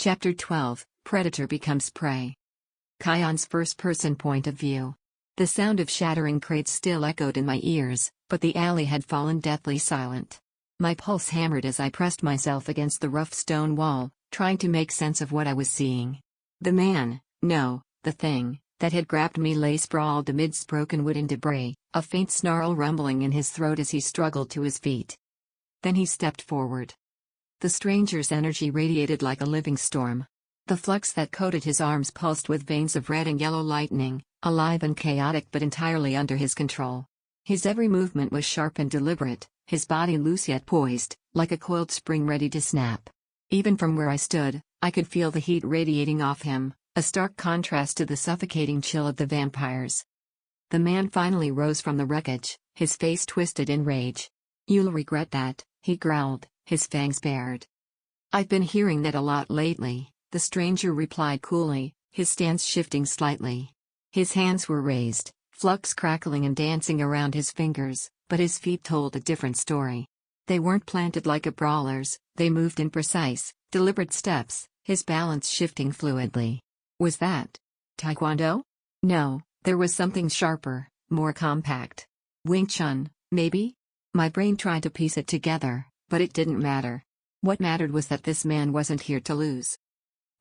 Chapter 12, Predator Becomes Prey. Kyon's first-person point of view. The sound of shattering crates still echoed in my ears, but the alley had fallen deathly silent. My pulse hammered as I pressed myself against the rough stone wall, trying to make sense of what I was seeing. The man, no, the thing, that had grabbed me lay sprawled amidst broken wood and debris, a faint snarl rumbling in his throat as he struggled to his feet. Then he stepped forward. The stranger's energy radiated like a living storm. The flux that coated his arms pulsed with veins of red and yellow lightning, alive and chaotic but entirely under his control. His every movement was sharp and deliberate, his body loose yet poised, like a coiled spring ready to snap. Even from where I stood, I could feel the heat radiating off him, a stark contrast to the suffocating chill of the vampires. The man finally rose from the wreckage, his face twisted in rage. "You'll regret that," he growled, his fangs bared. "I've been hearing that a lot lately," the stranger replied coolly, his stance shifting slightly. His hands were raised, flux crackling and dancing around his fingers, but his feet told a different story. They weren't planted like a brawler's, they moved in precise, deliberate steps, his balance shifting fluidly. Was that Taekwondo? No, there was something sharper, more compact. Wing Chun, maybe? My brain tried to piece it together, but it didn't matter. What mattered was that this man wasn't here to lose.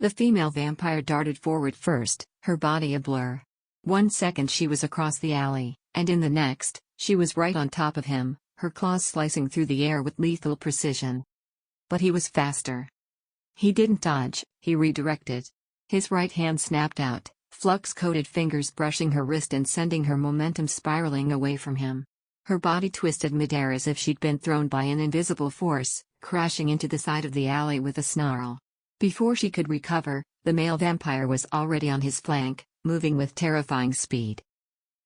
The female vampire darted forward first, her body a blur. 1 second she was across the alley, and in the next, she was right on top of him, her claws slicing through the air with lethal precision. But he was faster. He didn't dodge, he redirected. His right hand snapped out, flux-coated fingers brushing her wrist and sending her momentum spiraling away from him. Her body twisted midair as if she'd been thrown by an invisible force, crashing into the side of the alley with a snarl. Before she could recover, the male vampire was already on his flank, moving with terrifying speed.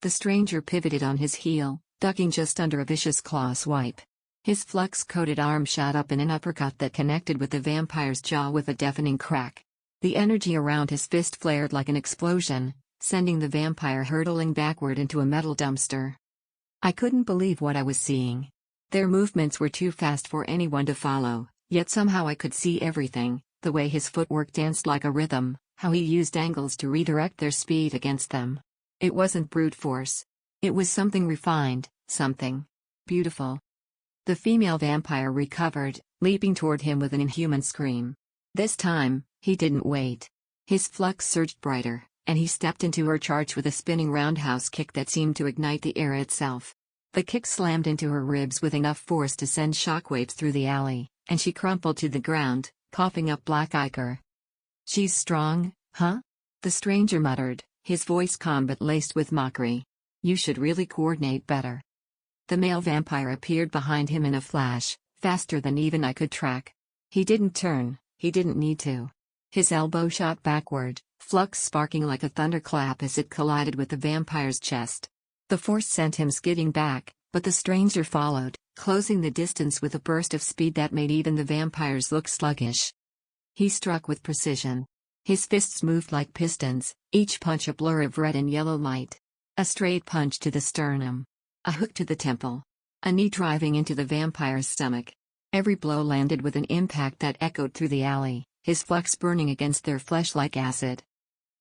The stranger pivoted on his heel, ducking just under a vicious claw swipe. His flux-coated arm shot up in an uppercut that connected with the vampire's jaw with a deafening crack. The energy around his fist flared like an explosion, sending the vampire hurtling backward into a metal dumpster. I couldn't believe what I was seeing. Their movements were too fast for anyone to follow, yet somehow I could see everything, the way his footwork danced like a rhythm, how he used angles to redirect their speed against them. It wasn't brute force. It was something refined, something beautiful. The female vampire recovered, leaping toward him with an inhuman scream. This time, he didn't wait. His flux surged brighter, and he stepped into her charge with a spinning roundhouse kick that seemed to ignite the air itself. The kick slammed into her ribs with enough force to send shockwaves through the alley, and she crumpled to the ground, coughing up black ichor. "She's strong, huh?" the stranger muttered, his voice calm but laced with mockery. "You should really coordinate better." The male vampire appeared behind him in a flash, faster than even I could track. He didn't turn, he didn't need to. His elbow shot backward, flux sparking like a thunderclap as it collided with the vampire's chest. The force sent him skidding back, but the stranger followed, closing the distance with a burst of speed that made even the vampires look sluggish. He struck with precision. His fists moved like pistons, each punch a blur of red and yellow light. A straight punch to the sternum. A hook to the temple. A knee driving into the vampire's stomach. Every blow landed with an impact that echoed through the alley, his flux burning against their flesh like acid.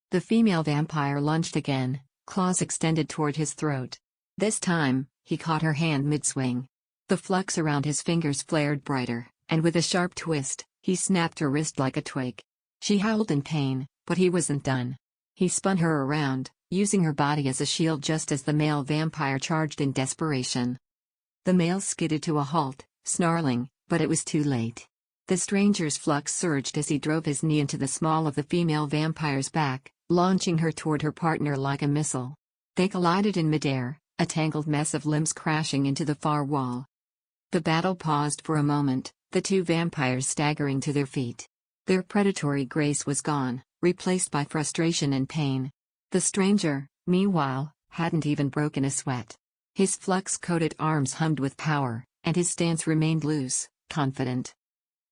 The female vampire lunged again, claws extended toward his throat. This time, he caught her hand mid-swing. The flux around his fingers flared brighter, and with a sharp twist, he snapped her wrist like a twig. She howled in pain, but he wasn't done. He spun her around, using her body as a shield just as the male vampire charged in desperation. The male skidded to a halt, snarling, but it was too late. The stranger's flux surged as he drove his knee into the small of the female vampire's back, launching her toward her partner like a missile. They collided in midair, a tangled mess of limbs crashing into the far wall. The battle paused for a moment, the two vampires staggering to their feet. Their predatory grace was gone, replaced by frustration and pain. The stranger, meanwhile, hadn't even broken a sweat. His flux-coated arms hummed with power, and his stance remained loose, confident.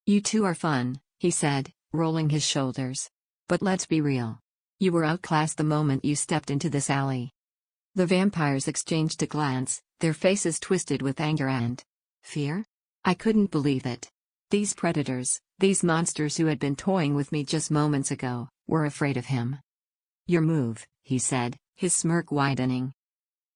"You two are fun," he said, rolling his shoulders. "But let's be real. You were outclassed the moment you stepped into this alley." The vampires exchanged a glance, their faces twisted with anger and fear. I couldn't believe it. These predators, These monsters who had been toying with me just moments ago were afraid of him. "Your move," he said, his smirk widening.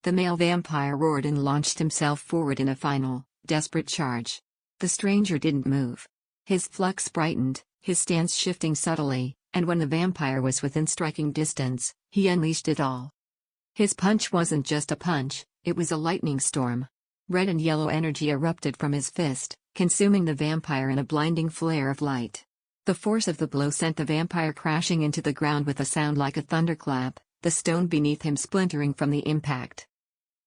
The male vampire roared and launched himself forward in a final, desperate charge. The stranger didn't move. His flux brightened, his stance shifting subtly, and when the vampire was within striking distance, he unleashed it all. His punch wasn't just a punch, it was a lightning storm. Red and yellow energy erupted from his fist, consuming the vampire in a blinding flare of light. The force of the blow sent the vampire crashing into the ground with a sound like a thunderclap, the stone beneath him splintering from the impact.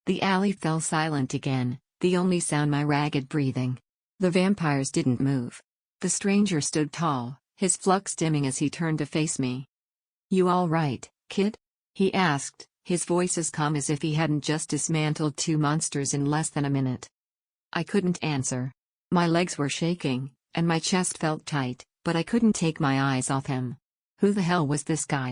The alley fell silent again, the only sound my ragged breathing. The vampires didn't move. The stranger stood tall, his flux dimming as he turned to face me. "You all right, kid?" he asked, his voice as calm as if he hadn't just dismantled 2 monsters in less than a minute. I couldn't answer. My legs were shaking, and my chest felt tight, but I couldn't take my eyes off him. Who the hell was this guy?